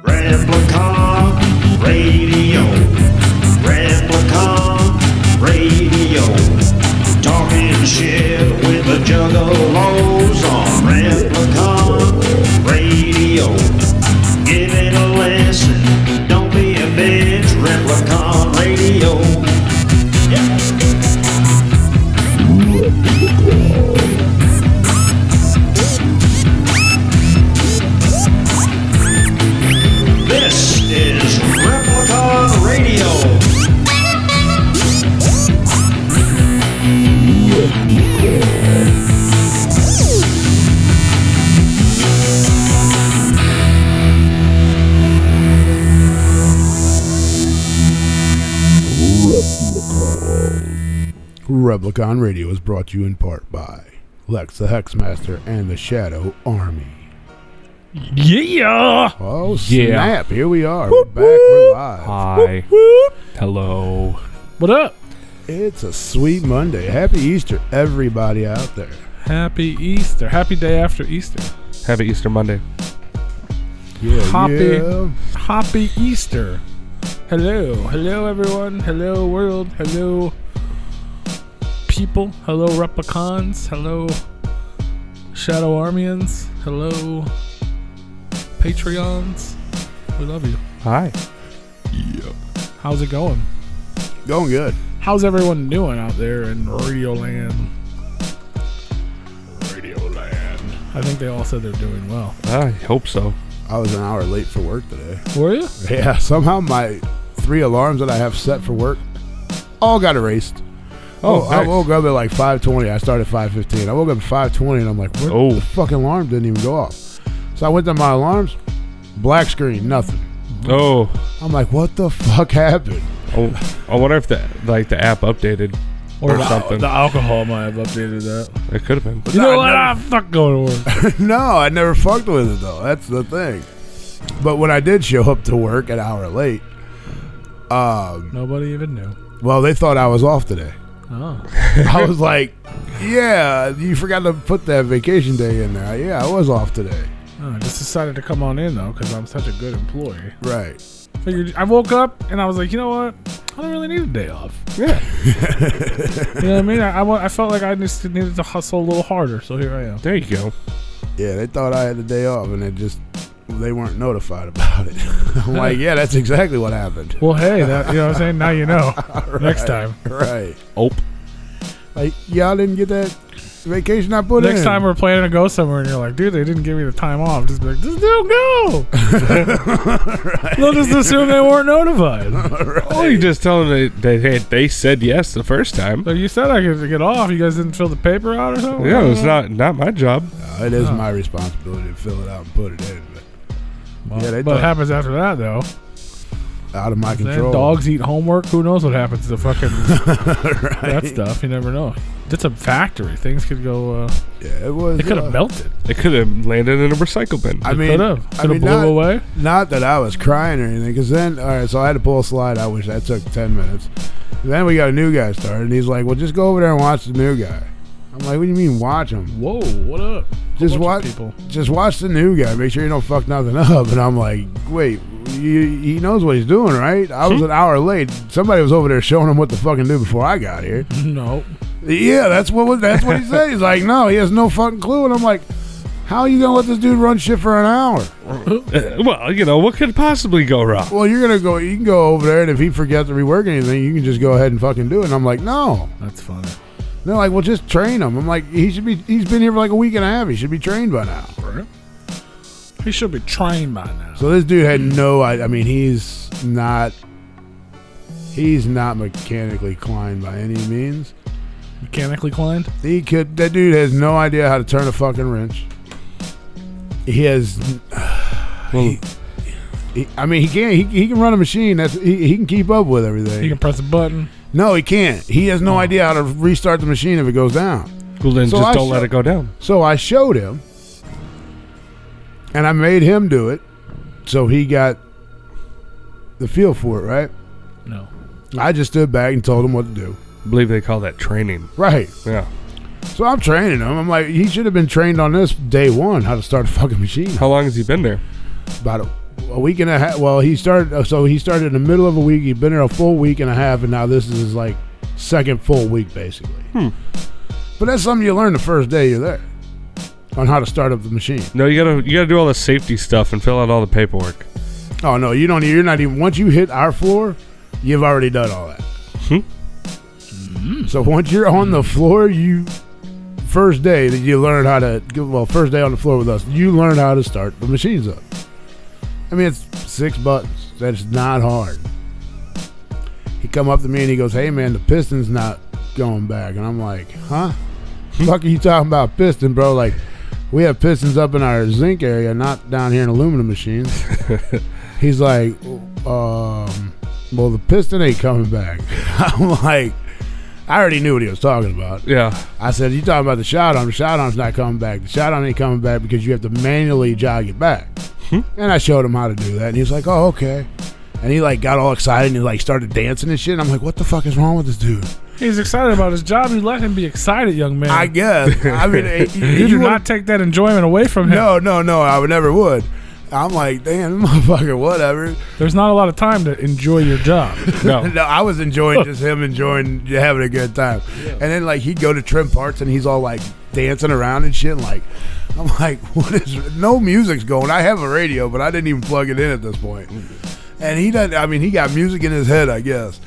Replicon Radio. Replicon Radio. Talking shit with the Juggalos on Replicon Radio. Give it a listen. Don't be a bitch. Replicon Radio. Yeah. This is Replicon Radio. Replicon Radio is brought to you in part by Lex the Hexmaster and the Shadow Army. Yeah! Oh, Yeah. snap. Here we are. We're back. We're live. Hi. Hello. What up? It's a sweet Monday. Happy Easter, everybody out there. Happy Easter. Happy day after Easter. Happy Easter Monday. Yeah, Happy- Happy Easter. Hello. Hello, everyone. Hello, world. Hello, people. Hello, Replicons. Hello, Shadow Armians. Hello, Patreons. We love you. Hi. How's it going? Going good. How's everyone doing out there in Radio Land? I think they all said they're doing well. I hope so. I was an hour late for work today. Were you? Yeah, somehow my 3 alarms that I have set for work all got erased. Oh, I nice. woke up at like 5:20. I started at 5:15. I woke up at 5:20 and I'm like, what? Oh. The fucking alarm didn't even go off. So I went to my alarms, black screen, nothing. Oh. I'm like, what the fuck happened? I wonder if the app updated or something. The alcohol might have updated that. It could have been. You know what? Fuck going to work. No, I never fucked with it though. That's the thing. But when I did show up to work an hour late, Nobody even knew. well, they thought I was off today. Oh. I was like, yeah, you forgot to put that vacation day in there. Yeah, I was off today. I just decided to come on in, though, because I'm such a good employee. Right. Figured I woke up, and I was like, you know what? I don't really need a day off. Yeah. You know what I mean? I felt like I just needed to hustle a little harder, so here I am. There you go. Yeah, they thought I had the day off, and they weren't notified about it. I'm like, yeah, that's exactly what happened. Well, hey, you know what I'm saying? Now you know. Right. Next time. Right. Oh. Like, y'all didn't get that vacation I put in. Next time we're planning to go somewhere, and you're like, dude, they didn't give me the time off. Just be like, just don't go. Right. They'll just assume they weren't notified. Right. Oh, you just tell them they said yes the first time. But you said I could get off. You guys didn't fill the paper out or something? Yeah, it's not my job. It is my responsibility to fill it out and put it in, but Well, yeah, they what thought- happens after that, though? out of my Then control. dogs eat homework. Who knows what happens to fucking Right. that stuff? You never know. It's a factory. Things could go. Yeah, it was. It could have melted. It could have landed in a recycle bin. I mean, Could have. I Could mean, have blew away. Not that I was crying or anything, because then, all right, so I had to pull a slide out, which that took 10 minutes. Then we got a new guy started, and he's like, well, just go over there and watch the new guy. I'm like, what do you mean watch him? Whoa! What up? Just Whole bunch watch, of people. just watch the new guy. Make sure you don't fuck nothing up. And I'm like, wait, he knows what he's doing, right? I was an hour late. Somebody was over there showing him what to fucking do before I got here. No. Yeah, that's what he said. He's like, no, he has no fucking clue. And I'm like, how are you gonna let this dude run shit for an hour? Well, you know, what could possibly go wrong? Well, you can go over there, and if he forgets to rework anything, you can just go ahead and fucking do it. And I'm like, no. That's funny. They're like, well, just train him. I'm like, he's been here for like a week and a half. He should be trained by now. Right. He should be trained by now. So this dude had no idea. I mean, he's not mechanically inclined by any means. Mechanically inclined? That dude has no idea how to turn a fucking wrench. He has. Well, He can run a machine. He can keep up with everything. He can press a button. No, he can't. He has no idea how to restart the machine if it goes down. well, then So just I don't let it go down. So I showed him, and I made him do it, so he got the feel for it, right? No. I just stood back and told him what to do. I believe they call that training. Right. Yeah. So I'm training him. I'm like, he should have been trained on this day one, how to start a fucking machine. How long has he been there? About a week and a half. Well, he started in the middle of a week. He'd been there a full week and a half, and now this is his like second full week basically. But that's something you learn the first day you're there on how to start up the machine. No, you gotta do all the safety stuff and fill out all the paperwork. Oh no, you don't. You're not even. Once you hit our floor, you've already done all that. So once you're on the floor, first day that you learn how to. Well, first day on the floor with us, you learn how to start the machines up. I mean, it's 6 buttons. That's not hard. He come up to me and he goes, "Hey man, the piston's not going back," and I'm like, "Huh? Fuck are you talking about piston, bro? Like, we have pistons up in our zinc area, not down here in aluminum machines." He's like, well, the piston ain't coming back. I'm like, I already knew what he was talking about. Yeah. I said, you talking about the shot arm. The shot arm's not coming back. The shot arm ain't coming back because you have to manually jog it back. And I showed him how to do that. And he was like, oh, okay. And he like got all excited and he like started dancing and shit. And I'm like, what the fuck is wrong with this dude? He's excited about his job. You let him be excited, young man. I guess. I mean, you do not take that enjoyment away from him. No. I would never would. I'm like, damn, motherfucker, whatever. There's not a lot of time to enjoy your job. No. I was enjoying just him enjoying having a good time. Yeah. And then like he'd go to trim parts and he's all like dancing around and shit. And, like, I'm like, what is? No music's going. I have a radio, but I didn't even plug it in at this point. And he doesn't. I mean, he got music in his head, I guess.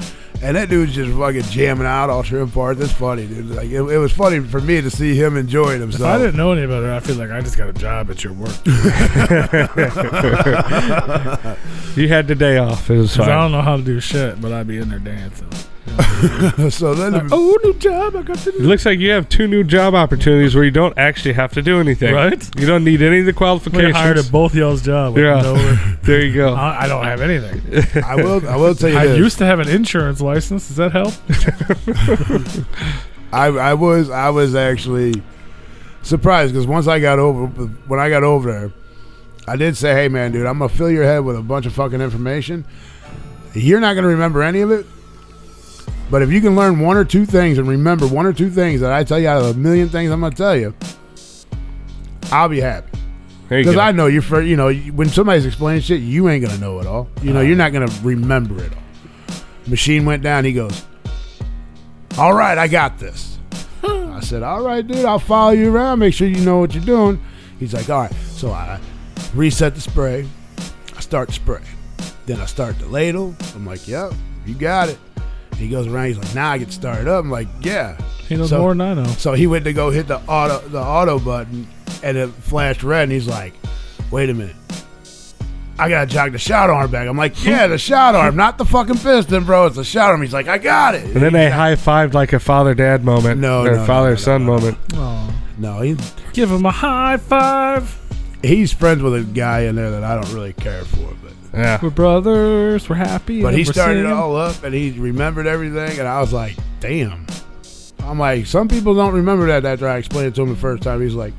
And that dude's just fucking jamming out all trim parts. It's funny, dude. Like it was funny for me to see him enjoying himself. If I didn't know any better, I feel like I just got a job at your work. You had the day off. It was fine. I don't know how to do shit, but I'd be in there dancing. So then, like, new job. I got the It looks like you have 2 new job opportunities where you don't actually have to do anything. Right? You don't need any of the We qualifications. hired at both y'all's job. Yeah. There you go. I don't have anything. I will tell you I this. used to have an insurance license. Does that help? I was actually surprised because when I got over there, I did say, hey man, dude, I'm gonna fill your head with a bunch of fucking information. You're not gonna remember any of it, but if you can learn 1 or 2 things and remember 1 or 2 things that I tell you out of a million things I'm gonna tell you, I'll be happy. Because I know when somebody's explaining shit, you ain't gonna know it all. You're not gonna remember it all. Machine went down. He goes, all right, I got this. I said, all right, dude, I'll follow you around. Make sure you know what you're doing. He's like, all right. So I reset the spray. I start the spray. Then I start the ladle. I'm like, yep, you got it. He goes around. He's like, now I get started up. I'm like, yeah. He knows more than I know. So he went to go hit the auto button, and it flashed red. And he's like, wait a minute. I gotta jog the shot arm back. I'm like, yeah, the shot arm, not the fucking piston, bro. It's the shot arm. He's like, I got it. And then they high-fived like a father-dad moment. Father-son moment. Oh. No, Give him a high five. He's friends with a guy in there that I don't really care for, but yeah, we're brothers. We're happy. But he started singing. it all up, and he remembered everything, and I was like, damn. I'm like, some people don't remember that after I explained it to him the first time. He's like,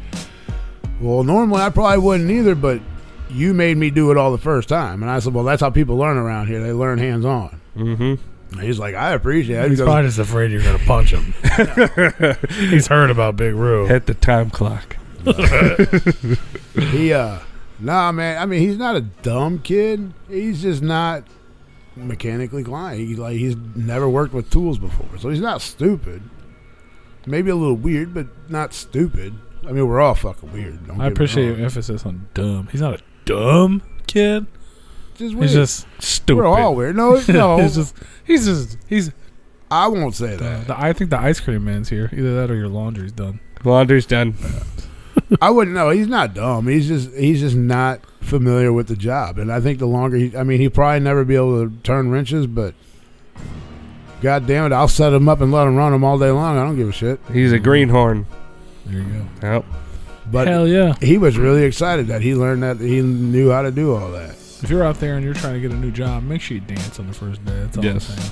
well, normally I probably wouldn't either, but you made me do it all the first time. And I said, well, that's how people learn around here. They learn hands-on. Mm-hmm. He's like, I appreciate it. He's probably just afraid you're going to punch him. He's heard about Big Roo. Hit the time clock. Nah, man. I mean, he's not a dumb kid. He's just not mechanically inclined. He's never worked with tools before, so he's not stupid. Maybe a little weird, but not stupid. I mean, we're all fucking weird. I appreciate your emphasis on dumb. He's not a dumb kid. Just weird. He's just stupid. We're all weird. No. he's. I won't say that. I think the ice cream man's here. Either that or your laundry's done. Laundry's done. I wouldn't know. He's not dumb. He's just not familiar with the job. And I think the longer he'll probably never be able to turn wrenches, but God damn it, I'll set him up and let him run them all day long. I don't give a shit. He's a greenhorn. There you go. Yep. But hell yeah. He was really excited that he learned that he knew how to do all that. If you're out there and you're trying to get a new job, make sure you dance on the first day. That's all I'm saying.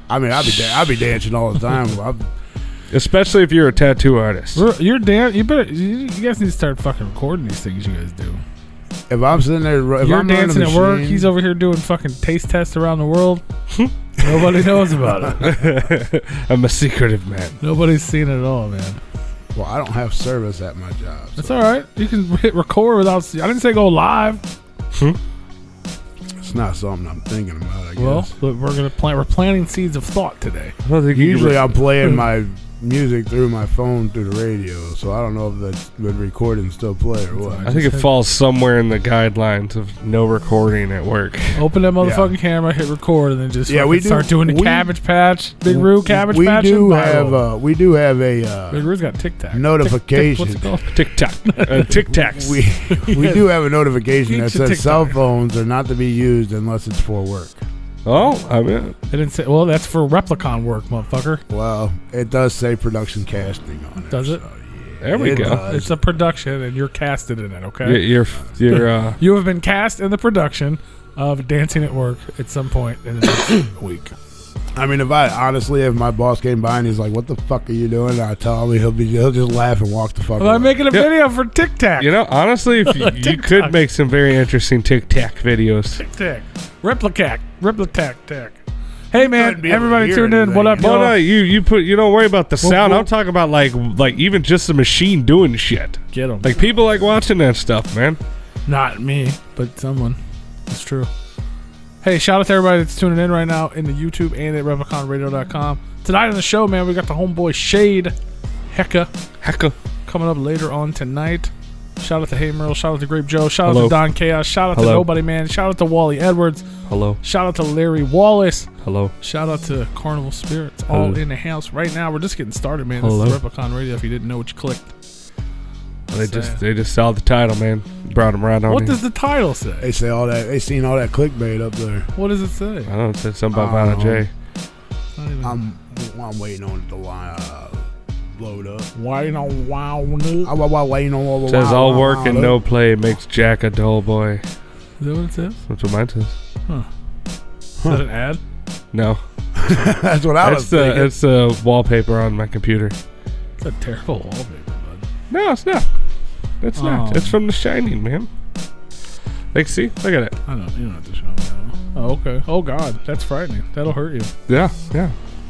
I mean, I'll be dancing all the time. Especially if you're a tattoo artist. You're you guys need to start fucking recording these things you guys do. If I'm sitting there, if you're I'm dancing at work, he's over here doing fucking taste tests around the world. Nobody knows about it. I'm a secretive man. Nobody's seen it at all, man. Well, I don't have service at my job. So That's all right. You can hit record without. I didn't say go live. it's not something I'm thinking about, I guess. Well, but we're planting seeds of thought today. I don't think you Usually can I'm playing my music through my phone through the radio, so I don't know if that's would record and still play or what. I think it falls somewhere in the guidelines of no recording at work. Open that motherfucking camera, hit record, and then just Yeah, fucking we do- start doing the we- Cabbage Patch, Big Roo Cabbage we Patch. do have a Big Roo's got Tic Tac. notification. What's it called? Tic Tac. Tic Tacs. we do have a notification that Eat your says cell TikTok. phones are not to be used unless it's for work. Oh, I mean, It didn't say. Well, that's for Replicon work, motherfucker. Well, it does say production casting on it. Does it? so, yeah, There we it go. does. It's a production, and you're casted in it. Okay. you're You have been cast in the production of Dancing at Work at some point in the next week. I mean, if my boss came by and he's like, "What the fuck are you doing?" I tell him he'll just laugh and walk the fuck Well, away. I'm making a video for Tic Tac. you know, honestly, if you TikTok. could make some very interesting Tic Tac videos. Tic Tac. Replicac. Hey man, couldn't be able to everybody hear tuned in. anything. What up, Well, y'all? no, you don't worry about the sound. well- I'm talking about like even just the machine doing shit. Get them. Like people like watching that stuff, man. Not me, but someone. It's true. Hey, shout out to everybody that's tuning in right now in the YouTube and at RepliconRadio.com. Tonight on the show, man, we got the homeboy Shade Hecka Hecka. coming up later on tonight. Shout out to Hey Merle. Shout out to Grape Joe. Shout out Hello. to Don Chaos. Shout out to Hello. Nobody Man. Shout out to Wally Edwards. Hello. Shout out to Larry Wallace. Hello. Shout out to Carnival Spirits. All Hello. in the house right now. We're just getting started, man. Hello. This is Replicon Radio. If you didn't know what you clicked. They just saw the title, man. Brought them right on. What in. does the title say? They say all that. They seen all that clickbait up there. What does it say? I don't know. It said something about Violent J. Not even- I'm waiting on it to load up. Why no wow? I'm waiting on all the. It says all work and load. no play makes Jack a dull boy. Is that what it says? That's what mine says. Is that an ad? No, That's what I was thinking. it's the wallpaper on my computer. It's a terrible wallpaper, bud. No, it's not. It's not. Oh. It's from The Shining, man. Like, see, look at it. I don't. You don't have to show me that one. Oh, okay. Oh God, that's frightening. That'll hurt you. Yeah.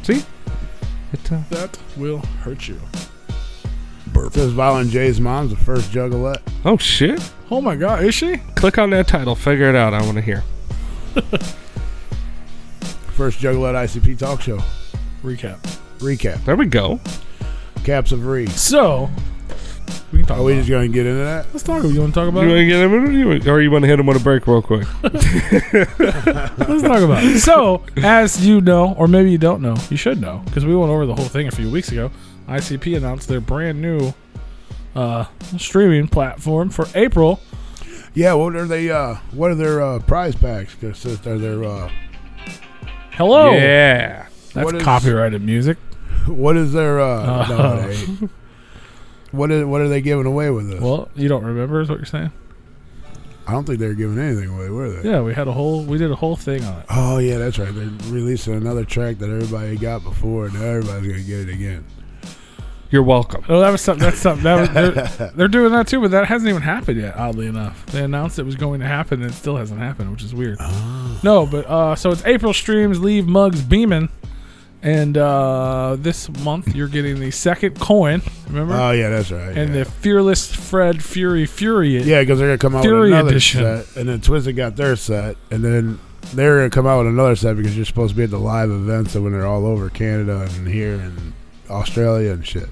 See, That will hurt you. It says Violent J's mom's the first Juggalette. oh shit. Oh my God, is she? Click on that title. Figure it out. I want to hear. First Juggalette ICP talk show. Recap. Recap. There we go. Caps of Re. So we can talk. Are we about just going to get into that? Let's talk. You want to talk about You want it? to get him, or you want to hit him with a break real quick? Let's talk about it. So, as you know, or maybe you don't know, you should know, because we went over the whole thing a few weeks ago. ICP announced their brand new streaming platform for April. Yeah, what are they? What are their prize packs? Because they're their. Hello. Yeah. That's what is- copyrighted music. What is their? No, it ain't. What are they giving away with this? Well, you don't remember is what you're saying? I don't think they were giving anything away, were they? Yeah, we did a whole thing on it. Oh yeah, that's right. They're releasing another track that everybody got before, and now everybody's gonna get it again. You're welcome. Oh, that was something. That's something. They're doing that too, but that hasn't even happened yet. Oddly enough, they announced it was going to happen, and it still hasn't happened, which is weird. No, but so it's April streams. Leave mugs beaming, and this month you're getting the second coin. Remember? Oh yeah, that's right. and yeah. the Fearless Fred Fury. Yeah, because they're gonna come out Fury with another edition. set, and then Twiztid got their set, and then they're gonna come out with another set because you're supposed to be at the live events, so when they're all over Canada and here and Australia and shit.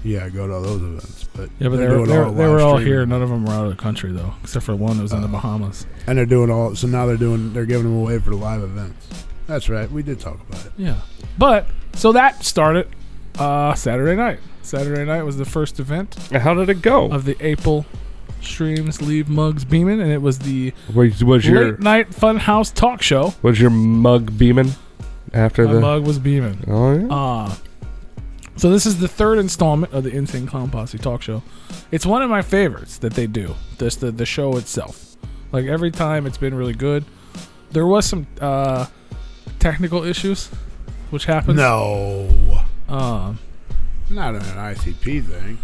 Yeah, go to all those events. But Yeah, but they're they doing were live all streaming. here. None of them were out of the country though, except for one that was in the Bahamas. And they're doing all. So now they're giving them away for the live events. That's right. We did talk about it. Yeah, but so that started Saturday night. Saturday night was the first event How did it go? of the April streams. Leave mugs beaming, and it was the Was your late night Funhouse talk show. was your mug beaming after My the? mug was beaming. Oh yeah. So this is the third installment of the Insane Clown Posse talk show. It's one of my favorites that they do. Just the show itself. Like every time, it's been really good. There was some technical issues, which happens. No, Um, not an ICP thing.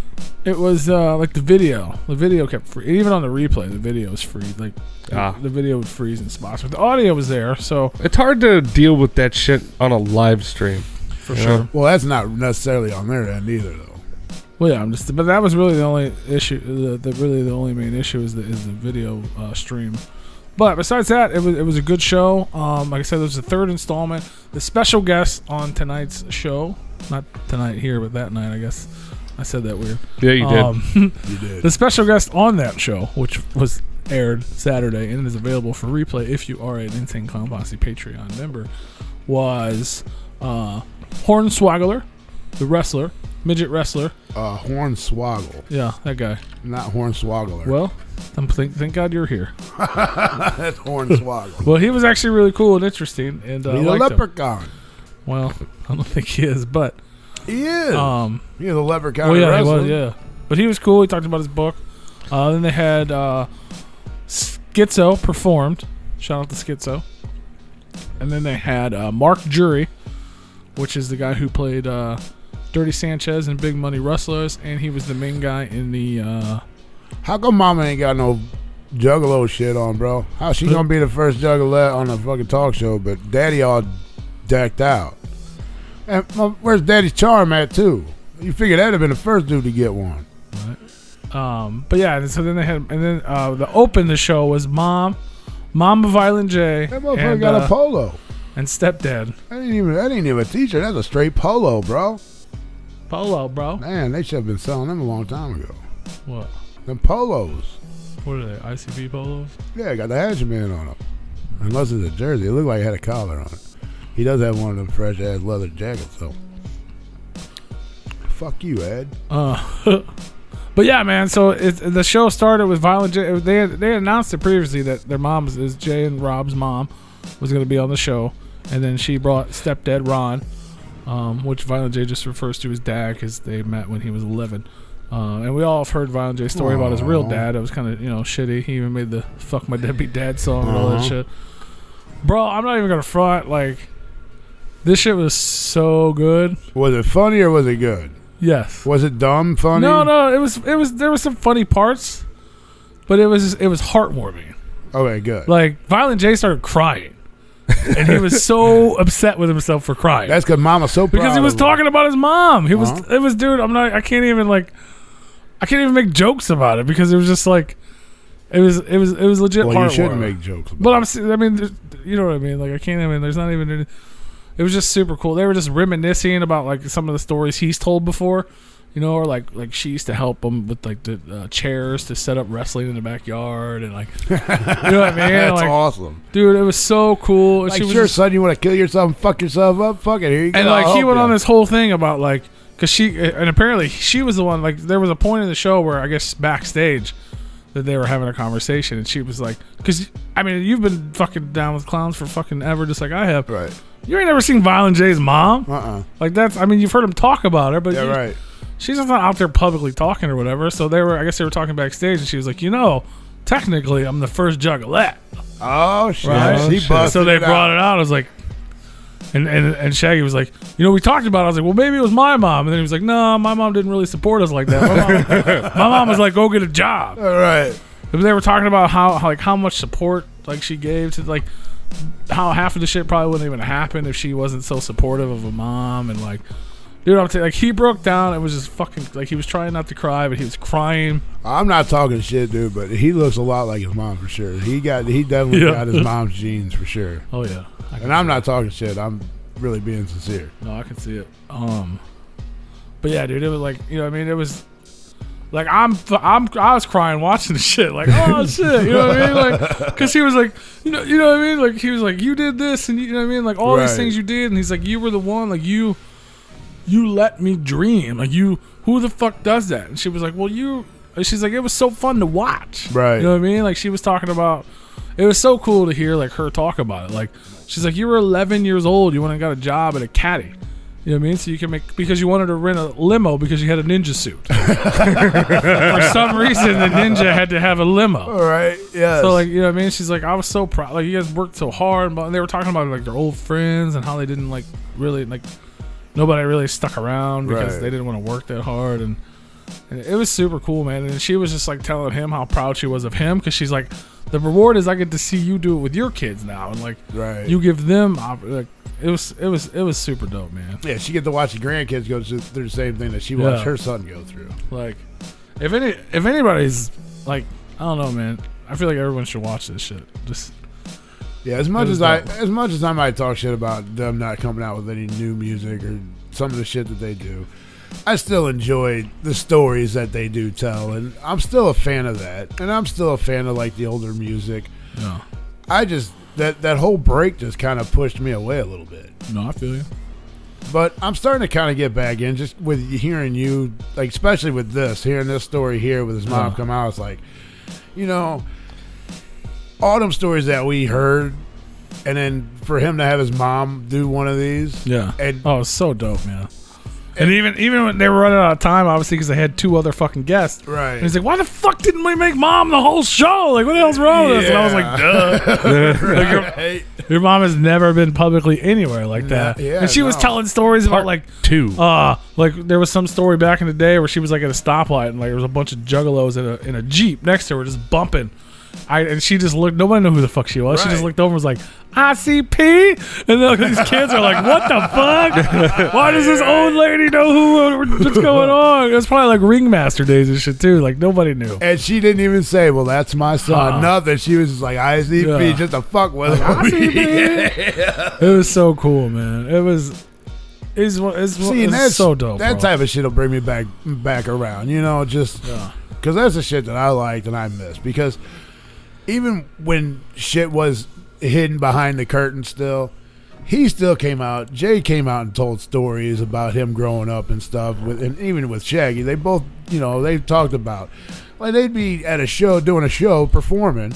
it was like the video. The video kept free. Even on the replay, the video was free. Like the video would freeze in spots, but the audio was there. So It's hard to deal with that shit on a live stream. for sure. Well, that's not necessarily on their end either, though. Well, yeah, but that was really the only issue. The only main issue is the video stream. But besides that, it was a good show. Like I said, it was the third installment. The special guest on tonight's show, not tonight here, but that night, I guess. I said that weird. Yeah, you did. You did. The special guest on that show, which was aired Saturday and is available for replay if you are an Insane Clown Posse Patreon member, was Hornswoggler, the wrestler, midget wrestler. Hornswoggle. Yeah, that guy. Not Hornswoggler. Well, thank God you're here. That's Hornswoggle. Well, he was actually really cool and interesting, and He's a liked him. leprechaun. Well, I don't think he is, but He is. He's a leprechaun. well, yeah, he wrestler. was, yeah. But he was cool. He talked about his book. Then they had Schizo performed. Shout out to Schizo. And then they had Mark Jury, which is the guy who played Dirty Sanchez in Big Money Rustlers, and he was the main guy in the. How come Mama ain't got no Juggalo shit on, bro? How she gonna be the first Juggalette on a fucking talk show, but Daddy all decked out? And where's Daddy's charm at too? You figure that'd have been the first dude to get one. But yeah, so then they had, and then the open the show was Mama Violent J, That motherfucker and, got a polo. and Stepdad. That ain't even a t-shirt. That's a straight polo, bro. Polo, bro. Man, they should have been selling them a long time ago. What? Them polos. What are they? ICP polos? Yeah, got the hatchman on them. Unless it's a jersey. It looked like it had a collar on it. He does have one of them fresh-ass leather jackets, though. Fuck you, Ed. But yeah, man. So the show started with Violent J. They announced it previously that their mom is Jay and Rob's mom was going to be on the show, and then she brought stepdad Ron, which Violent J just refers to as dad because they met when he was 11. And we all have heard Violent J's story about his real dad. It was kind of shitty. He even made the "Fuck My Deadbeat Dad" song and all that shit. Bro, I'm not even gonna front. Like, this shit was so good. Was it funny or was it good? Yes. Was it dumb funny? No. It was. There were some funny parts, but it was heartwarming. Okay, good. Like, Violent J started crying, and he was so upset with himself for crying. That's because Mama's so proud because he was of him. talking about his mom. He was. It was, dude. I can't even make jokes about it because it was just like, it was legit. Well, you heartwarming. shouldn't make jokes about But I mean, you know what I mean. Like, I can't even. There's not even. It was just super cool. They were just reminiscing about like some of the stories he's told before, or like she used to help him with like the chairs to set up wrestling in the backyard and like, you know what I mean? That's like, awesome. dude. It was so cool. Like, she was sure, just, son, you want to kill yourself and fuck yourself up? Fuck it, here you go. and like I'll he help went ya. on this whole thing about like, cause apparently she was the one. Like, there was a point in the show where I guess backstage that they were having a conversation, and she was like, cause I mean, you've been fucking down with clowns for fucking ever, just like I have. Right. You ain't never seen Violent J's mom. Like, that's, I mean, you've heard him talk about her, but Yeah, right. she's just not out there publicly talking or whatever. So I guess they were talking backstage, and she was like, technically, I'm the first Juggalette. Oh shit. Right? She busted So they it brought out. it out. I was like, and Shaggy was like, we talked about it. I was like, well, maybe it was my mom. And then he was like, no, my mom didn't really support us like that. My mom was like, go get a job. All right. But they were talking about how much support like she gave to like how half of the shit probably wouldn't even happen if she wasn't so supportive of a mom. And like, dude, I'm telling you, like, he broke down. It was just fucking like, he was trying not to cry, but he was crying. I'm not talking shit, dude, but he looks a lot like his mom for sure. He definitely got his mom's genes for sure. Oh yeah. And I'm not talking shit. I'm really being sincere. No, I can see it. But yeah, dude, it was like, I mean, it was like, I was crying watching the shit, like, oh shit, you know what I mean? Like, cause he was like, you know what I mean? Like, he was like, you did this, and you know what I mean? Like, all these things you did, and he's like, you were the one, like, you let me dream, like, who the fuck does that? And she was like, well, she's like, it was so fun to watch, right? You know what I mean? Like, she was talking about, it was so cool to hear like her talk about it. Like, she's like, you were 11 years old, you went and got a job at a caddy. You know what I mean? So you can because you wanted to rent a limo because you had a ninja suit. For some reason, the ninja had to have a limo. All right, yeah. So like, you know what I mean? She's like, I was so proud. Like, you guys worked so hard. But they were talking about like their old friends and how they didn't like really like nobody really stuck around because they didn't want to work that hard. And it was super cool, man. And she was just like telling him how proud she was of him because she's like, the reward is I get to see you do it with your kids now, and like you give them like. it was super dope, man. Yeah, she get to watch the grandkids go through the same thing that she watched her son go through. Like, if anybody's like, I don't know, man. I feel like everyone should watch this shit. Just as much as I might talk shit about them not coming out with any new music or some of the shit that they do, I still enjoy the stories that they do tell, and I'm still a fan of that, and I'm still a fan of like the older music. No, I just that whole break just kind of pushed me away a little bit. No, I feel you. But I'm starting to kind of get back in, just with hearing you, like especially with hearing this story here with his mom come out. It's like, you know, all them stories that we heard, and then for him to have his mom do one of these, and it's so dope, man. And even when they were running out of time, obviously, because they had 2 other fucking guests. Right. And he's like, why the fuck didn't we make mom the whole show? Like, what the hell's wrong with us? And I was like, duh. Your mom has never been publicly anywhere like that. Yeah, and she was telling stories about, like, 2. Like, there was some story back in the day where she was, like, at a stoplight, and, like, there was a bunch of juggalos in a Jeep next to her just bumping. And she just looked, nobody knew who the fuck she was. Right. She just looked over and was like, ICP? And then these kids are like, what the fuck? Why does this old lady know what's going on? It was probably like Ringmaster days and shit too. Like nobody knew. And she didn't even say, well, that's my son. Nothing. She was just like, ICP, just to fuck with him. ICP. It was so cool, man. It's so dope. That type of shit will bring me back around, you know, just because that's the shit that I liked and I missed. Because even when shit was hidden behind the curtain still, he still came out. Jay came out and told stories about him growing up and stuff. And even with Shaggy, they both, you know, they talked about, like, they'd be at a show, doing a show, performing,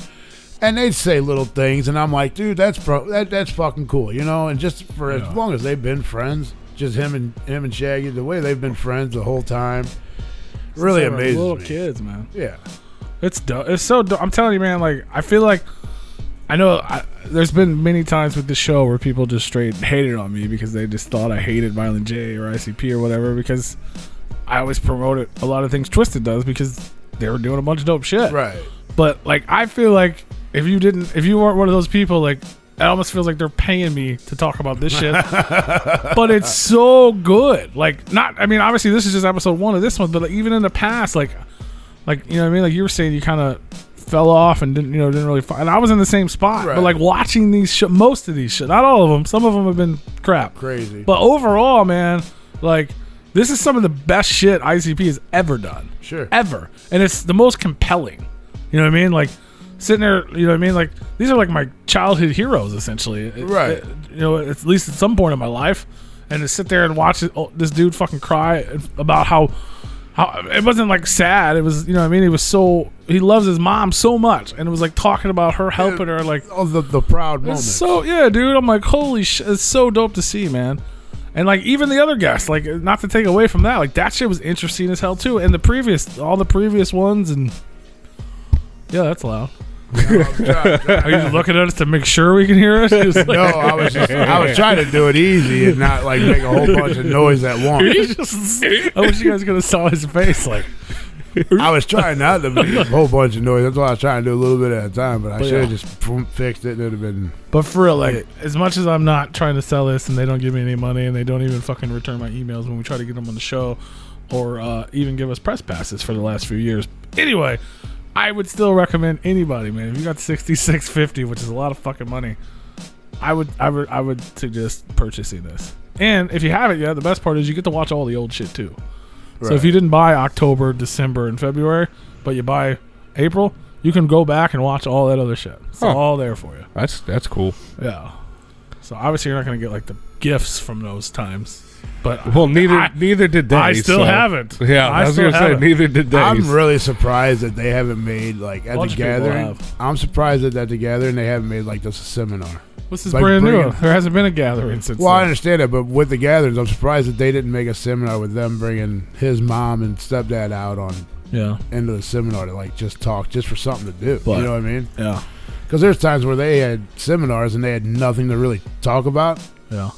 and they'd say little things, and I'm like, dude, that's fucking cool, you know. And just for as long as they've been friends, just him and Shaggy, the way they've been friends the whole time, really amazing. Little kids, man. Yeah. It's dope. It's so dope. I'm telling you, man, like, I feel like there's been many times with this show where people just straight hated on me because they just thought I hated Violent J or ICP or whatever, because I always promoted a lot of things Twiztid does because they were doing a bunch of dope shit. Right. But, like, I feel like if you weren't one of those people, like, it almost feels like they're paying me to talk about this shit. But it's so good. Like, obviously this is just episode 1 of this one, but like, even in the past, like, you know what I mean? Like you were saying, you kind of fell off and didn't really find. And I was in the same spot. Right. But like watching these most of these shit, not all of them, some of them have been crap. Crazy. But overall, man, like, this is some of the best shit ICP has ever done. Sure. Ever. And it's the most compelling. You know what I mean? Like, sitting there, you know what I mean? Like, these are like my childhood heroes, essentially. Right. You know, at least at some point in my life. And to sit there and watch this dude fucking cry about how it wasn't like sad. It was, you know what I mean? He loves his mom so much. And it was like talking about her helping her. Like, the proud moments. So, yeah, dude. I'm like, holy shit. It's so dope to see, man. And like, even the other guests, like, not to take away from that, like, that shit was interesting as hell too. And all the previous ones, and yeah, that's loud. Are you looking at us to make sure we can hear us? Like, no, I was trying to do it easy and not like make a whole bunch of noise at once. I wish you guys could have saw his face. Like, I was trying not to make a whole bunch of noise. That's why I was trying to do a little bit at a time. But I should have just fixed it. It would have been. But for real, like, as much as I'm not trying to sell this, and they don't give me any money, and they don't even fucking return my emails when we try to get them on the show, or even give us press passes for the last few years. Anyway, I would still recommend anybody, man. If you got $66.50, which is a lot of fucking money, I would suggest purchasing this. And if you haven't yet, the best part is you get to watch all the old shit too. Right. So if you didn't buy October, December, and February, but you buy April, you can go back and watch all that other shit. It's all there for you. That's cool. Yeah. So obviously you're not going to get like the gifts from those times. But neither did they. I still haven't. Yeah, I was going to say neither did they. I'm really surprised that they haven't made like at the gathering. I'm surprised that at the gathering they haven't made like this a seminar. This is like brand new. There hasn't been a gathering since. Well, I understand that, but with the gatherings, I'm surprised that they didn't make a seminar with them bringing his mom and stepdad out on into the seminar to like just talk, just for something to do. You know what I mean? Yeah. Because there's times where they had seminars and they had nothing to really talk about. Yeah.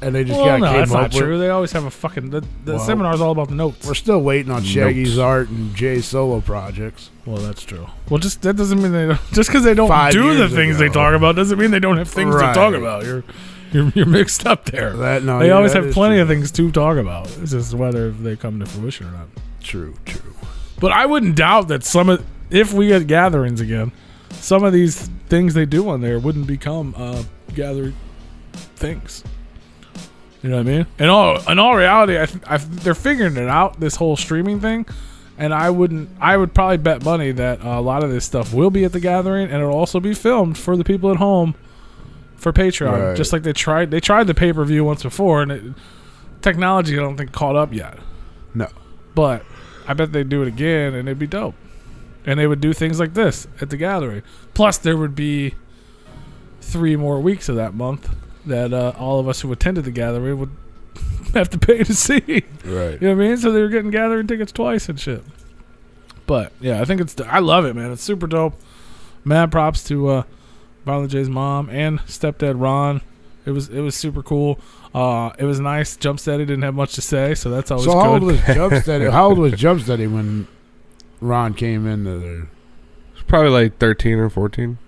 And they just came that's up not true. They always have a fucking the seminar's all about the notes. We're still waiting on Shaggy's art and Jay's solo projects. Well, that's true. Well, just that doesn't mean they don't. Just because they don't do the things they talk about doesn't mean they don't have things to talk about. You're mixed up there. They always have plenty of things to talk about. It's just whether they come to fruition or not. True. But I wouldn't doubt that if we get gatherings again, some of these things they do on there wouldn't become gathering things. You know what I mean? In all reality, they're figuring it out, this whole streaming thing. And I would probably bet money that a lot of this stuff will be at the gathering, and it'll also be filmed for the people at home for Patreon. Right. Just like they tried the pay-per-view once before, and technology I don't think caught up yet. No. But I bet they'd do it again, and it'd be dope. And they would do things like this at the gathering. Plus, there would be 3 more weeks of that month that all of us who attended the gathering would have to pay to see. Right. You know what I mean? So they were getting gathering tickets twice and shit. But, yeah, I think I love it, man. It's super dope. Mad props to Violent J's mom and stepdad Ron. It was super cool. It was nice. Jumpsteady didn't have much to say, so that's always good. So how old was Jumpsteady? How old was Jumpsteady when Ron came into there? It's probably like 13 or 14.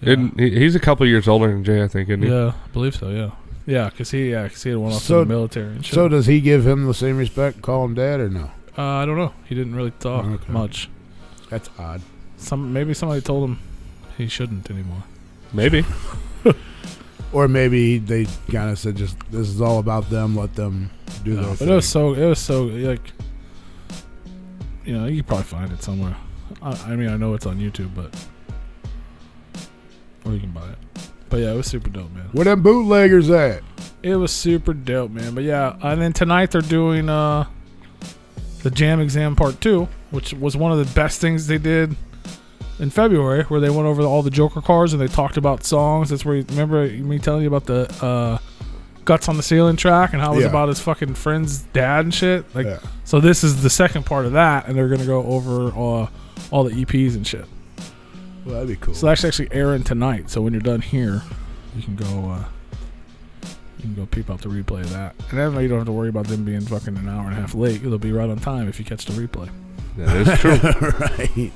Yeah. He's a couple years older than Jay, I think, isn't he? Yeah, I believe so, yeah. Yeah, because he had went off to the military and shit. So does he give him the same respect, call him dad, or no? I don't know. He didn't really talk much. That's odd. Maybe somebody told him he shouldn't anymore. Maybe. Or maybe they kind of said, just this is all about them. Let them do their thing. But it was so like, you know, you could probably find it somewhere. I mean, I know it's on YouTube, or you can buy it. But yeah, it was super dope, man. Where them bootleggers at? It was super dope, man. But yeah, and then tonight they're doing the Jam Exam Part 2, which was one of the best things they did in February, where they went over all the Joker cards and they talked about songs. That's where remember me telling you about the Guts on the Ceiling track and how it was about his fucking friend's dad and shit. Like, so this is the second part of that, and they're gonna go over all the EPs and shit. Well, that'd be cool. So that's actually airing tonight. So when you're done here, you can go peep out the replay of that. And then you don't have to worry about them being fucking an hour and a half late. It'll be right on time if you catch the replay. That is true. Right.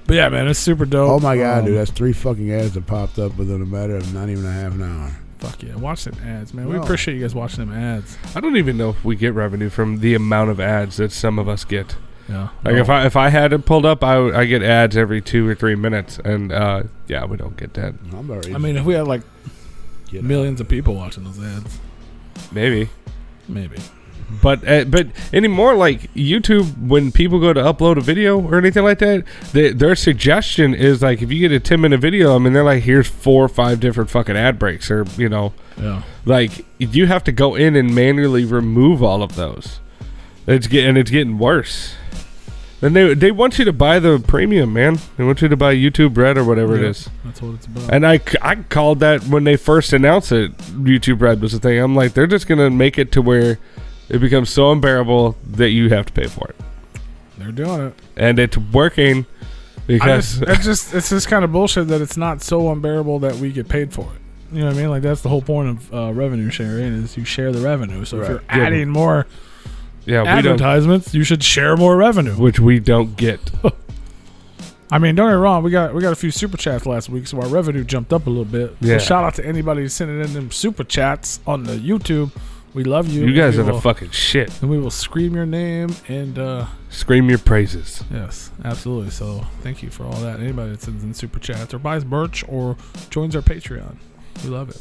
But yeah, man, it's super dope. Oh my god, dude, that's 3 fucking ads that popped up within a matter of not even a half an hour. Fuck yeah, watch them ads, man. We appreciate you guys watching them ads. I don't even know if we get revenue from the amount of ads that some of us get. Yeah. Like if I had it pulled up, I get ads every 2 or 3 minutes, and yeah, we don't get that. I mean, if we had like millions of people watching those ads, maybe. But anymore, like YouTube, when people go to upload a video or anything like that, their suggestion is like, if you get a 10-minute video, I mean, they're like, here's 4 or 5 different fucking ad breaks, or like you have to go in and manually remove all of those. It's getting worse. And they want you to buy the premium, man. They want you to buy YouTube Red or whatever it is. That's what it's about. And I called that when they first announced it. YouTube Red was the thing. I'm like, they're just gonna make it to where it becomes so unbearable that you have to pay for it. They're doing it, and it's working because it's just kind of bullshit that it's not so unbearable that we get paid for it. You know what I mean? Like, that's the whole point of revenue sharing, is you share the revenue. So if you're adding more advertisements, you should share more revenue, which we don't get. I mean, don't get me wrong, we got a few super chats last week, so our revenue jumped up a little bit. Yeah. So shout out to anybody sending in them super chats on the YouTube. We love you. You guys are the fucking shit. And we will scream your name and scream your praises. Yes, absolutely. So thank you for all that. Anybody that sends in super chats or buys merch or joins our Patreon, we love it.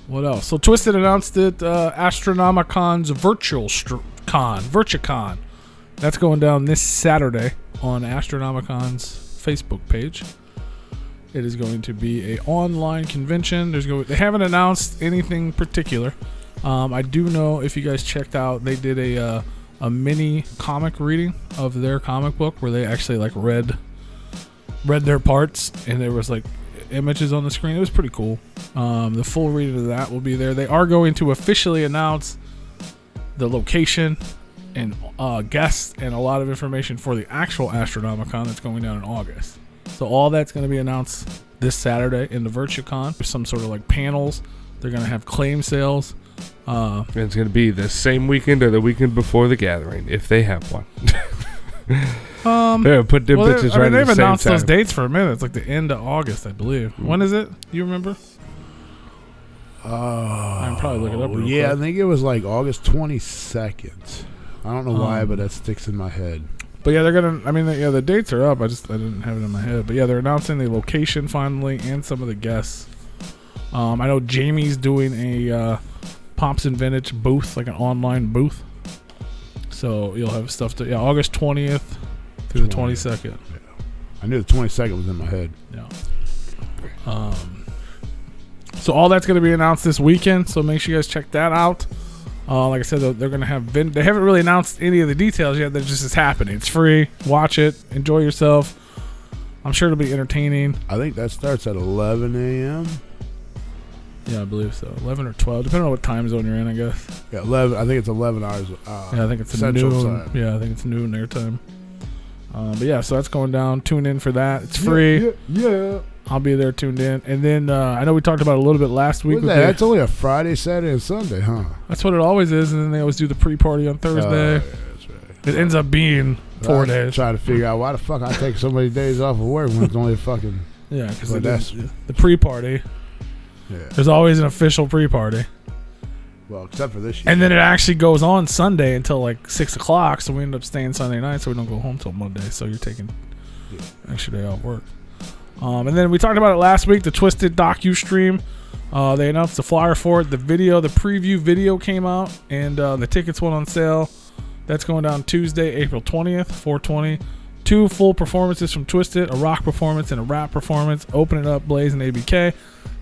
What else? So Twiztid announced it. Astronomicon's VirtuCon. That's going down this Saturday on Astronomicon's Facebook page. It is going to be a online convention. They haven't announced anything particular. I do know, if you guys checked out, they did a mini comic reading of their comic book where they actually like read their parts, and there was like images on the screen. It was pretty cool. The full reading of that will be there. They are going to officially announce the location and guests and a lot of information for the actual Astronomicon that's going down in August. So all that's going to be announced this Saturday in the VirtuCon. There's some sort of like panels. They're going to have claim sales. It's going to be the same weekend or the weekend before the gathering, if they have one. Yeah, put them bitches right they've at the same announced those time. dates for a minute. It's like the end of August, I believe. When is it? You remember? I can probably look it up real yeah, quick. I think it was like August 22nd. I don't know why, but that sticks in my head. But yeah, they're gonna. I mean, the dates are up. I didn't have it in my head. But yeah, they're announcing the location finally and some of the guests. I know Jamie's doing a Pops and Vintage booth, like an online booth. So you'll have stuff to August 20th through the 22nd. Yeah. I knew the 22nd was in my head. Yeah. So all that's going to be announced this weekend. So make sure you guys check that out. Like I said, they're going to have. They haven't really announced any of the details yet. That just is happening. It's free. Watch it. Enjoy yourself. I'm sure it'll be entertaining. I think that starts at 11 a.m. Yeah, I believe so. 11 or 12, depending on what time zone you're in, I guess. Yeah, 11. I think it's 11 hours. Yeah, I think it's Central noon. time. Yeah, I think it's noon their time. But yeah, so that's going down. Tune in for that. It's free. Yeah. I'll be there tuned in. And then I know we talked about it a little bit last week. What's that? That's only a Friday, Saturday, and Sunday, huh? That's what it always is. And then they always do the pre-party on Thursday. Yeah, that's right. It ends up being 4 I'm days. trying to figure out why the fuck I take so many days off of work when it's only a fucking. Yeah, because But that's- the pre-party. Yeah. There's always an official pre-party. Well, except for this year. And then it actually goes on Sunday until like 6 o'clock. So we end up staying Sunday night so we don't go home till Monday. So you're taking an extra day off work. And then we talked about it last week, the Twiztid docu-stream. They announced the flyer for it. The preview video came out, and the tickets went on sale. That's going down Tuesday, April 20th, 420. 2 full performances from Twiztid, a rock performance and a rap performance. Open It Up, Blaze, and ABK.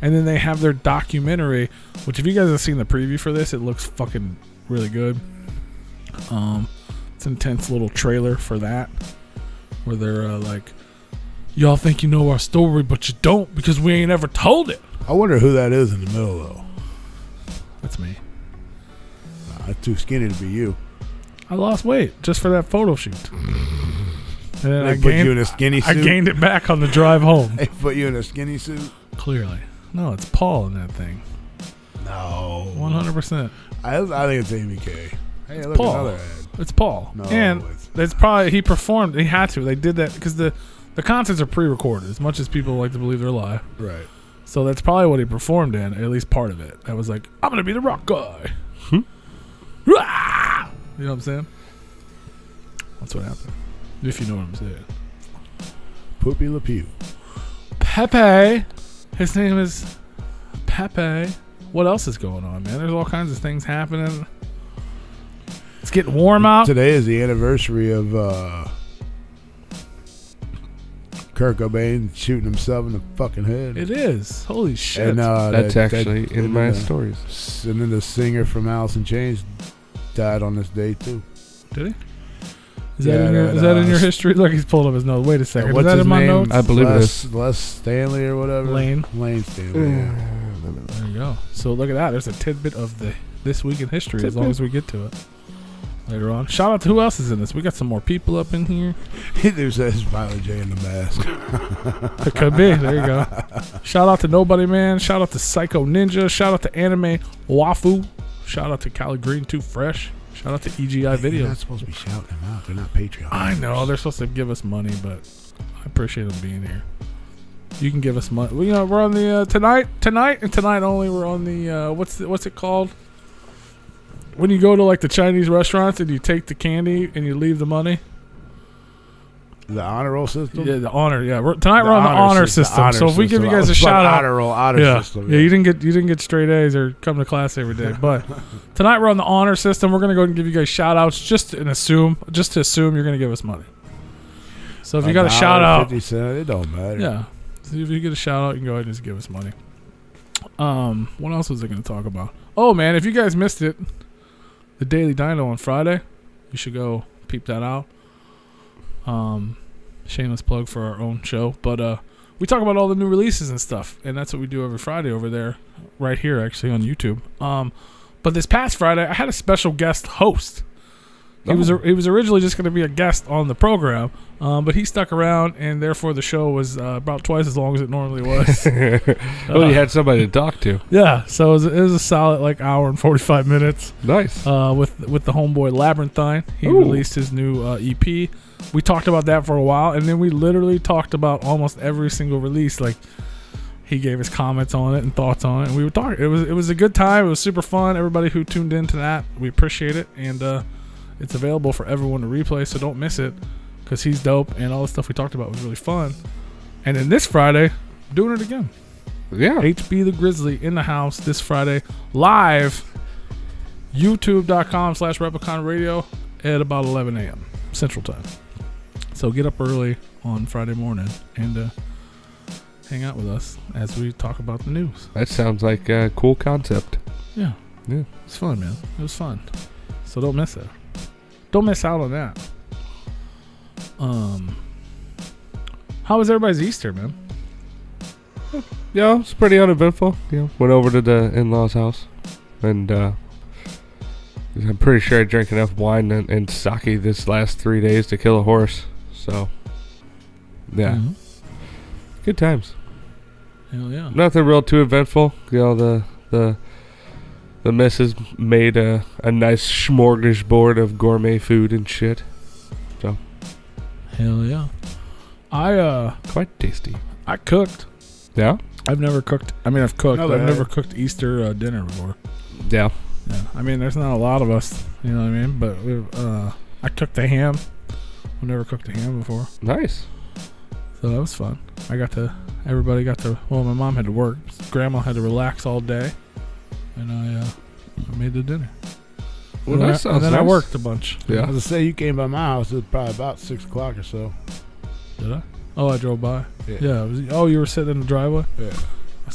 And then they have their documentary, which if you guys have seen the preview for this, it looks fucking really good. It's an intense little trailer for that, where they're like, y'all think you know our story, but you don't because we ain't ever told it. I wonder who that is in the middle, though. That's me. I'm too skinny to be you. I lost weight just for that photo shoot. And then They put you in a skinny I suit. gained it back on the drive home. They put you in a skinny suit. Clearly. No, it's Paul in that thing. No. 100%. I think it's ABK. Hey, look, Paul. another ad. It's Paul. No, and it's- that's probably, he performed, he had to. They did that because the concerts are pre-recorded, as much as people like to believe they're live. Right. So that's probably what he performed in, at least part of it. That was like, I'm going to be the rock guy. Rah! You know what I'm saying? That's what happened. If you know what I'm saying. Poopy Le Pew. Pepe. His name is Pepe. What else is going on, man? There's all kinds of things happening. It's getting warm out. Today is the anniversary of Kurt Cobain shooting himself in the fucking head. It is. Holy shit. And That's actually in my the, stories. And then the singer from Alice in Chains died on this day too. Did he? Is Yeah, that in your history? Look, he's pulled up his notes. Wait a second. Is What's that his in my name? notes? I believe it Les, is. Les Stanley or whatever. Lane Stanley. Yeah. There you go. So look at that. There's a tidbit of this week in history as long as we get to it later on. Shout out to who else is in this. We got some more people up in here. There says Violet J in the mask. It could be. There you go. Shout out to Nobody Man. Shout out to Psycho Ninja. Shout out to Anime Wafu. Shout out to Cali Green Too Fresh. Shout out to EGI You're Video. not supposed to be shouting them out. They're not Patreon. I know they're supposed to give us money, but I appreciate them being here. You can give us money. Well, you know, we're on the tonight and tonight only. We're on the what's it called? When you go to like the Chinese restaurants and you take the candy and you leave the money. The honor roll system? Yeah, the honor. Yeah, tonight we're on the honor system. So if we give you guys a shout out, honor system. Yeah, you didn't get straight A's or come to class every day. But tonight we're on the honor system. We're gonna go ahead and give you guys shout outs just to assume you're gonna give us money. So if you got a shout out, 50 cents, it don't matter. yeah. So if you get a shout out, you can go ahead and just give us money. What else was I gonna talk about? Oh man, if you guys missed it, the Daily Dino on Friday, you should go peep that out. Shameless plug for our own show, but we talk about all the new releases and stuff, and that's what we do every Friday over there, right here actually on YouTube. But this past Friday, I had a special guest host. He was originally just going to be a guest on the program, but he stuck around, and therefore the show was about twice as long as it normally was. Well, you had somebody to talk to. Yeah, so it was a solid like hour and 45 minutes. Nice. With the homeboy Labyrinthine. He released his new EP. We talked about that for a while, and then we literally talked about almost every single release. Like, he gave his comments on it and thoughts on it, and we were talking. It was a good time. It was super fun. Everybody who tuned into that, we appreciate it, and it's available for everyone to replay, so don't miss it, because he's dope, and all the stuff we talked about was really fun. And then this Friday, doing it again. Yeah. HB the Grizzly in the house this Friday, live, youtube.com/Replicon Radio at about 11 a.m. Central Time. So get up early on Friday morning and hang out with us as we talk about the news. That sounds like a cool concept. Yeah. Yeah. It's fun, man. It was fun. So don't miss it. Don't miss out on that. How was everybody's Easter, man? Yeah, it's pretty uneventful. Went over to the in-laws' house, and I'm pretty sure I drank enough wine and sake this last 3 days to kill a horse. So, yeah. Mm-hmm. Good times. Hell yeah. Nothing real too eventful. The missus made a nice smorgasbord of gourmet food and shit. So, hell yeah. quite tasty. I cooked. Yeah? I've never cooked. I mean, I've cooked, No, but I've they never have. cooked Easter dinner before. Yeah. Yeah. I mean, there's not a lot of us, you know what I mean? But I cooked the ham. I've never cooked a ham before. Nice. So that was fun. Everybody got to, well, my mom had to work. Grandma had to relax all day. And I made the dinner. Well, that sounds and then I nice. worked a bunch. Yeah. As I say, you came by my house. It was probably about 6 o'clock or so. Did I? Oh, I drove by. Yeah. You were sitting in the driveway? Yeah.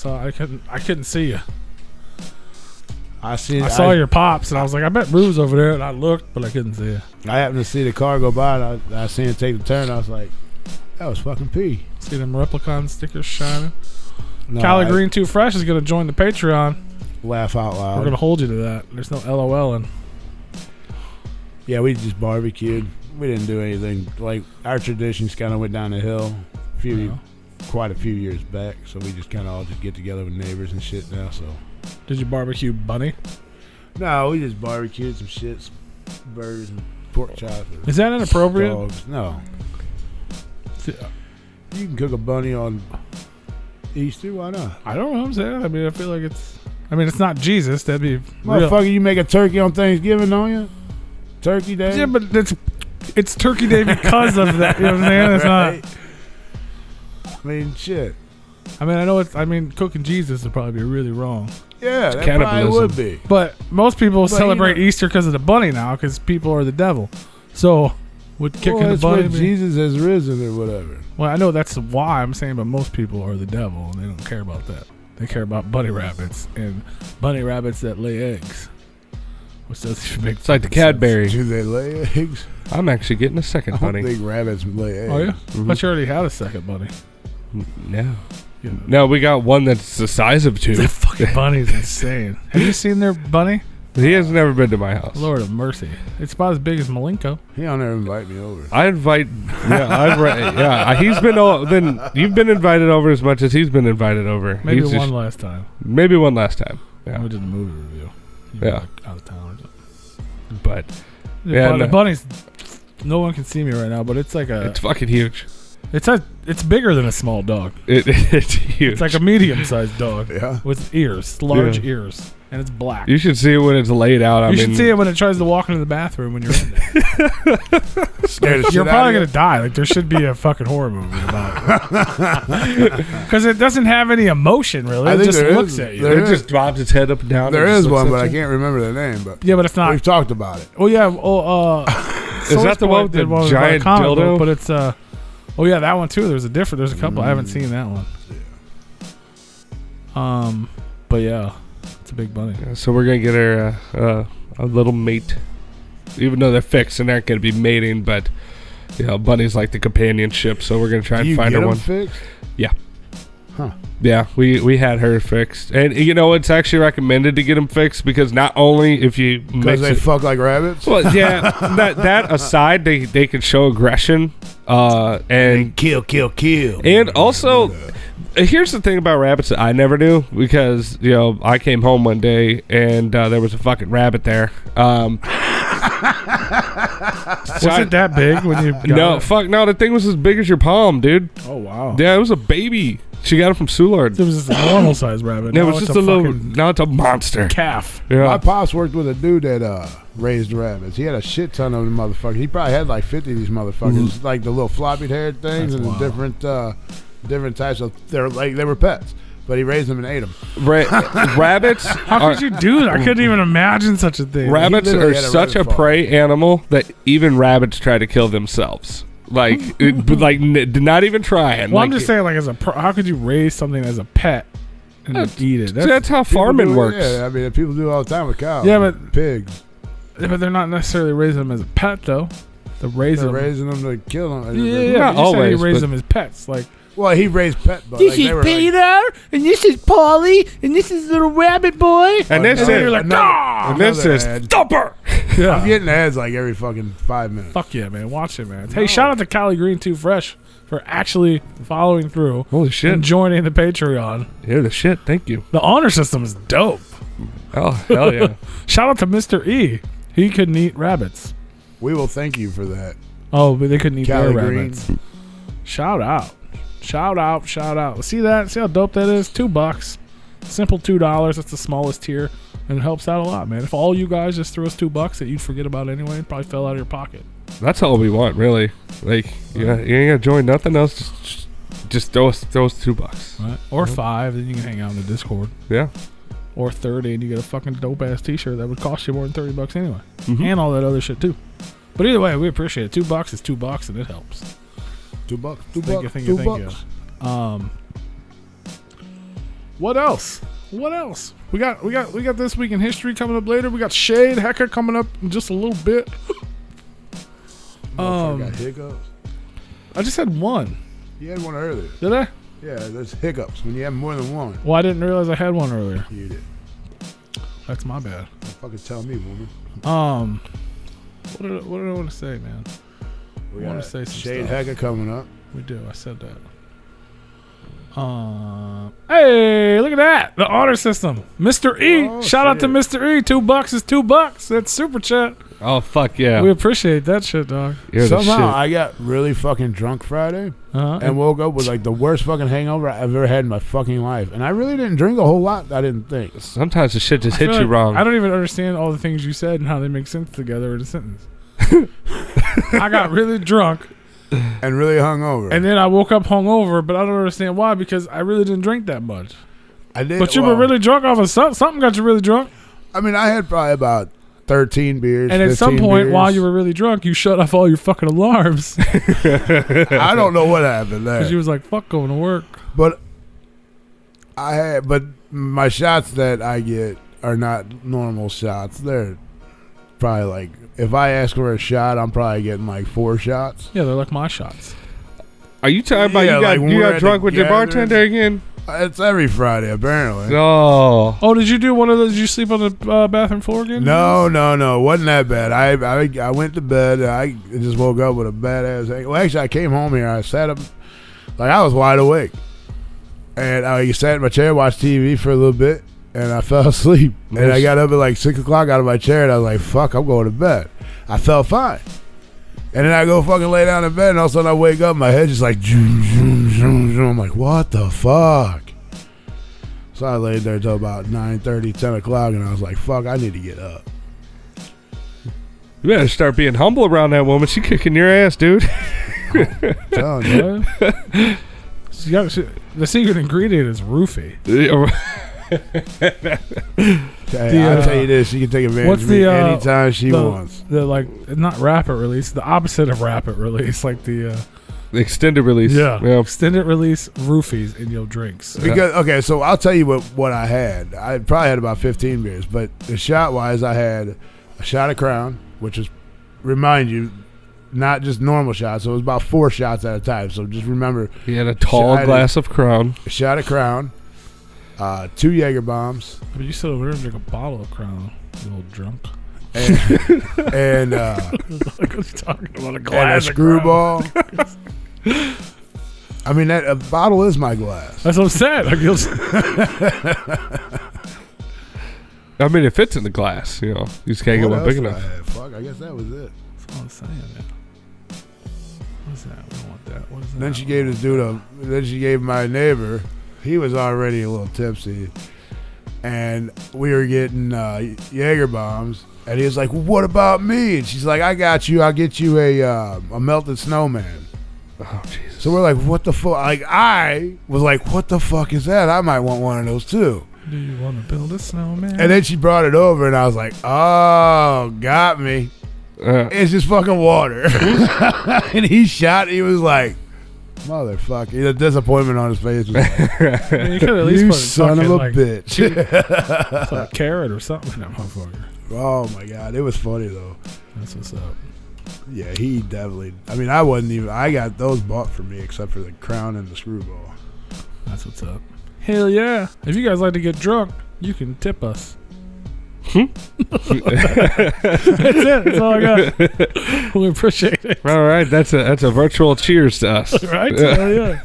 I couldn't see you. I saw your pops, and I was like, I bet Rue's over there. And I looked, but I couldn't see you. I happened to see the car go by, and I seen it take the turn. I was like, that was fucking P. See them Replicon stickers shining. No, Cali Green Too Fresh is going to join the Patreon. Laugh out We're loud. going to hold you to that. There's no LOL in. Yeah, we just barbecued. We didn't do anything. Like, our traditions kind of went down the hill quite a few years back. So we just kind of all just get together with neighbors and shit now. So Did you barbecue bunny? no, we just barbecued some shit, some burgers and pork chops. Is that inappropriate? Dogs. No. You can cook a bunny on Easter. Why not? I don't know what I'm saying. I mean, I feel like it's not Jesus. That'd be real. Motherfucker, you make a turkey on Thanksgiving, don't you? Turkey Day? Yeah, but it's Turkey Day because of that. You know what I'm saying? It's Right. not. I mean, shit. I mean, I know cooking Jesus would probably be really wrong. Yeah, that probably cannibalism. would be. But most people But, celebrate you know- Easter because of the bunny now, because people are the devil. So, would kicking Well, the it's bunny when be- Jesus has risen or whatever. Well, I know that's why I'm saying, but most people are the devil, and they don't care about that. They care about bunny rabbits and bunny rabbits that lay eggs, which doesn't even make It's like the fucking sense. Cadbury. Do they lay eggs? I'm actually getting a second I don't bunny. think rabbits lay eggs. Oh yeah, Mhm. but you already had a second bunny. No. You know. No, we got one that's the size of two. That fucking bunny's insane. Have you seen their bunny? He has never been to my house. Lord of mercy, it's about as big as Malenko. He don't ever invite me over. I invite. He's been. You've been invited over as much as he's been invited over. Maybe He's one just- last time. Maybe one last time. Yeah, We did a movie review. You Yeah. were, like, out of town or something. but Yeah, no. the bunny's. No one can see me right now, but it's like it's fucking huge. It's bigger than a small dog. It's huge. It's like a medium-sized dog Yeah. with ears, large Yeah. ears, and it's black. You should see it when it's laid out. You should see it when it tries to walk into the bathroom when you're in there. Scared the You're shit probably out gonna of die. Like there should be a fucking horror movie about it because it doesn't have any emotion really. I It think just there looks is. at you. There It just drops its head up and down. There and just is looks one, at but I you. can't remember the name. But Yeah, but it's not. we've talked about it. Oh yeah. Oh, Is that the one with the giant dildo? But it's Oh yeah, that one too. There's a couple. I haven't seen that one. But yeah, it's a big bunny. Yeah, so we're gonna get her a little mate, even though they're fixed and aren't gonna be mating. But bunny's like the companionship, so we're gonna try Do and you find get her them one. fixed? Yeah. Yeah, we had her fixed, and you know it's actually recommended to get them fixed because not only if you Because they fuck like rabbits. well, yeah, that aside, they can show aggression, and kill. and also. Here's the thing about rabbits that I never knew because I came home one day and there was a fucking rabbit there. Was it that big when you got it? No, the thing was as big as your palm, dude. Oh wow. Yeah, it was a baby. She got it from Soulard. It was just a normal sized rabbit. It was just a little. Now it's a monster. Calf. Yeah. My pops worked with a dude that raised rabbits. He had a shit ton of them motherfuckers. He probably had like 50 of these motherfuckers, like the little floppy-haired things. That's and the different types of. They were pets, but he raised them and ate them. Rabbits. How could you do that? I couldn't even imagine such a thing. Rabbits are such a prey animal that even rabbits try to kill themselves. Like, not even trying. Well, I'm just saying, like, how could you raise something as a pet and then eat it? That's how farming works. Yeah, I mean, people do it all the time with cows. Yeah, but pigs. But they're not necessarily raising them as a pet, though. They're raising them to kill them. Yeah, not always. You raise them as pets, like. Well, he raised pet bugs. This is Peter, and this is Paulie, and this is little rabbit boy. And this you're like, and this is Thumper. Yeah. I'm getting ads like every fucking 5 minutes. Fuck yeah, man. Watch it, man. Hey, shout out to Cali Green Too Fresh for actually following through. Holy shit. And joining the Patreon. Yeah, the shit. Thank you. The honor system is dope. Oh, hell yeah. Shout out to Mr. E. He couldn't eat rabbits. We will thank you for that. Oh, but they couldn't eat Cali their Green. rabbits. Shout out. Shout out. See that? See how dope that is? $2. Simple $2. That's the smallest tier. And it helps out a lot, man. If all you guys just threw us $2 that you'd forget about anyway, it probably fell out of your pocket. That's all we want, really. Like, you ain't got to join nothing else. Just throw us $2. Right? Or $5, then you can hang out in the Discord. Yeah. Or $30, and you get a fucking dope-ass t-shirt that would cost you more than $30 anyway. Mm-hmm. And all that other shit, too. But either way, we appreciate it. $2 is $2, and it helps. $2. Thank you. What else? We got this week in history coming up later. We got Shade Hecka coming up in just a little bit. Got hiccups. I just had one. You had one earlier. Did I? Yeah, there's hiccups when you have more than one. Well, I didn't realize I had one earlier. You did. That's my bad. Don't fucking tell me, woman. What did I want to say, man? We want got to say some Shade stuff. Hecka coming up. We do. I said that. Hey, look at that. The honor system. Mr. E. Oh, Shout out to shit. Mr. E. $2 is $2. That's super chat. Oh, fuck yeah. We appreciate that shit, dog. You're the Somehow shit. I got really fucking drunk Friday Uh-huh. and woke up with like the worst fucking hangover I've ever had in my fucking life. And I really didn't drink a whole lot. I didn't think. Sometimes the shit just I feel hits you like wrong. I don't even understand all the things you said and how they make sense together in a sentence. I got really drunk And really hungover. and then I woke up hungover, but I don't understand why because I really didn't drink that much. I did. But you were really drunk off of something got you really drunk. I mean, I had probably about 13 beers. And at some 15 point beers. while you were really drunk, you shut off all your fucking alarms. I don't know what happened there. Because you was like, fuck going to work. But my shots that I get are not normal shots. They're probably like, if I ask for a shot, I'm probably getting like 4 shots. Yeah, they're like my shots. Are you talking about Yeah, you got like when you we're got at drunk the with the gatherings. bartender again? It's every Friday, apparently. Oh. Oh, did you do one of those? Did you sleep on the bathroom floor again? No, it wasn't that bad. I went to bed. I just woke up with a badass hangover. Well, actually, I came home here. I sat up, like I was wide awake, and I sat in my chair, watched TV for a little bit, and I fell asleep. And I got up at like 6 o'clock out of my chair, and I was like, "Fuck, I'm going to bed." I felt fine, and then I go fucking lay down in bed, and all of a sudden I wake up, my head just like, zoom, zoom, zoom, zoom. I'm like, "What the fuck?" So I laid there till about 9:30, 10 o'clock, and I was like, "Fuck, I need to get up." You better start being humble around that woman. She kicking your ass, dude. Telling you. The secret ingredient is roofie. Hey, I'll tell you this, she can take advantage What's of me the, anytime she wants. The like not rapid release, the opposite of rapid release, like the Extended release. Yeah. extended release roofies in your drinks. Because okay, so I'll tell you what I had. I probably had about 15 beers, but the shot wise, I had a shot of Crown, which is, remind you, not just normal shots. So it was about 4 shots at a time. So just remember, He had a tall glass of Crown. a shot of Crown, 2 Jaeger bombs, But you said over there drink a bottle of Crown, you old drunk. and Like, what are you talking about? A and a glass of screwball. I mean, that a bottle is my glass. That's what I'm saying. Like, I mean, it fits in the glass, you know. You just can't get What one big else enough. I had? Fuck, I guess that was it. That's what I'm saying, man. What's that? We don't want that. What is that? Then she gave this dude then she gave my neighbor, he was already a little tipsy, and we were getting Jaeger bombs, and he was like, well, what about me? And she's like, I got you, I'll get you a melted snowman. Oh, Jesus. So we're like, what the fuck? Like, I was like, what the fuck is that? I might want one of those too. Do you want to build a snowman? And then she brought it over, and I was like, oh, got me. It's just fucking water. And he was like, motherfucker. The disappointment on his face was like, Man, you could at least you put son of a like, bitch. a carrot or something in that motherfucker. Oh, my God. It was funny, though. That's what's up. Yeah, he definitely. I mean, I got those bought for me except for the Crown and the screwball. That's what's up. Hell yeah. If you guys like to get drunk, you can tip us. That's it. That's all I got. We appreciate it. All right, that's a virtual cheers to us. Right? Hell yeah.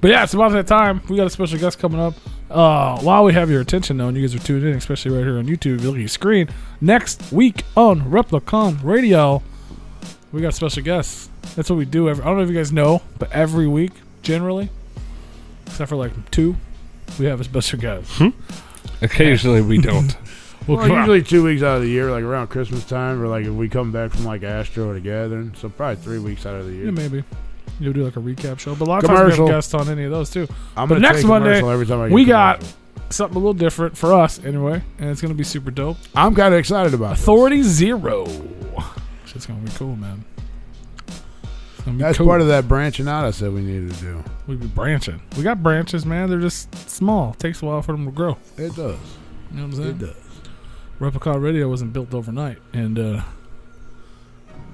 But yeah, it's about that time. We got a special guest coming up. While we have your attention, though, and you guys are tuned in, especially right here on YouTube, if you look at your screen, next week on Replicon Radio, we got special guests. That's what we do. I don't know if you guys know, but every week, generally, except for like 2, we have a special guest. Occasionally we don't. Well, usually 2 weeks out of the year, like around Christmas time, or like if we come back from like Astro or the Gathering. So probably 3 weeks out of the year. Yeah, maybe. You'll do like a recap show. But a lot of times we have guests on any of those too. But next Monday, every time I get we got something a little different for us anyway, and it's going to be super dope. I'm kind of excited about Authority Zero. Shit's going to be cool, man. That's cool. Part of that branching out I said we needed to do. We be branching. We got branches, man. They're just small. It takes a while for them to grow. It does. You know what I'm saying? It does. Replicon Radio wasn't built overnight, and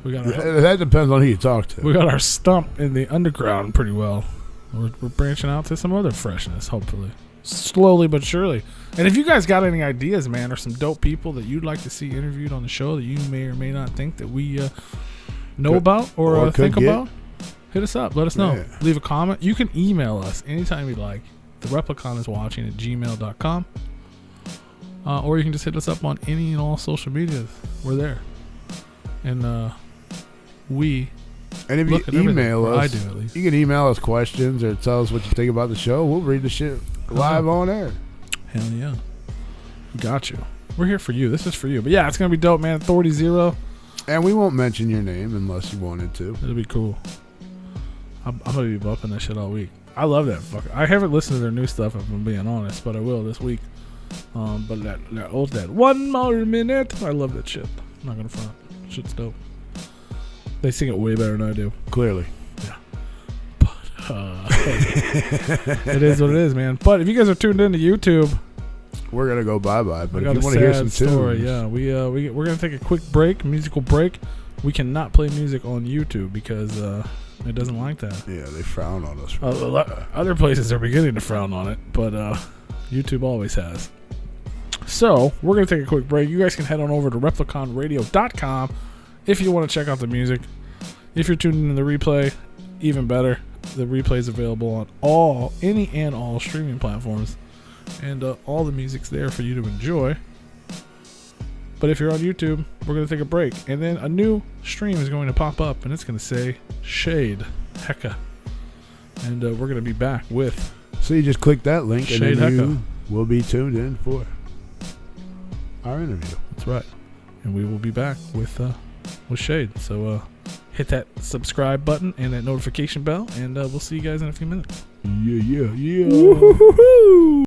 we got that depends on who you talk to. We got our stump in the underground pretty well. We're branching out to some other freshness, hopefully, slowly but surely. And if you guys got any ideas, man, or some dope people that you'd like to see interviewed on the show that you may or may not think that we know about or think about, hit us up. Let us know. Yeah. Leave a comment. You can email us anytime you'd like. Thepliconiswatching at gmail.com. Or you can just hit us up on any and all social medias. We're there. And if you email us, I do at least. You can email us questions or tell us what you think about the show. We'll read the shit live on air. Hell yeah. Got you. We're here for you. This is for you. But yeah, it's going to be dope, man. Authority Zero. And we won't mention your name unless you wanted to. It'll be cool. I'm going to be bumping that shit all week. I love that fucker. I haven't listened to their new stuff, if I'm being honest, but I will this week. But that 1 more minute, I love that shit. I'm not going to front. Shit's dope. They sing it way better than I do. Clearly. Yeah. But it is what it is, man. But if you guys are tuned into YouTube, we're gonna go bye-bye. But if you want to hear some tunes, yeah, we're gonna take a quick musical break. We cannot play music on YouTube because it doesn't like that. Yeah, they frown on us. Other places are beginning to frown on it, but YouTube always has. So we're gonna take a quick break. You guys can head on over to repliconradio.com if you want to check out the music. If you're tuned in the replay, even better. The replay is available on any and all streaming platforms, and all the music's there for you to enjoy. But if you're on YouTube, we're going to take a break, and then a new stream is going to pop up, and it's going to say Shade Hecka, and we're going to be back with. So you just click that link, Shade and then Hecka. you will be tuned in for our interview. That's right, and we will be back with Shade. So hit that subscribe button and that notification bell, and we'll see you guys in a few minutes. Yeah. Woo-hoo-hoo-hoo.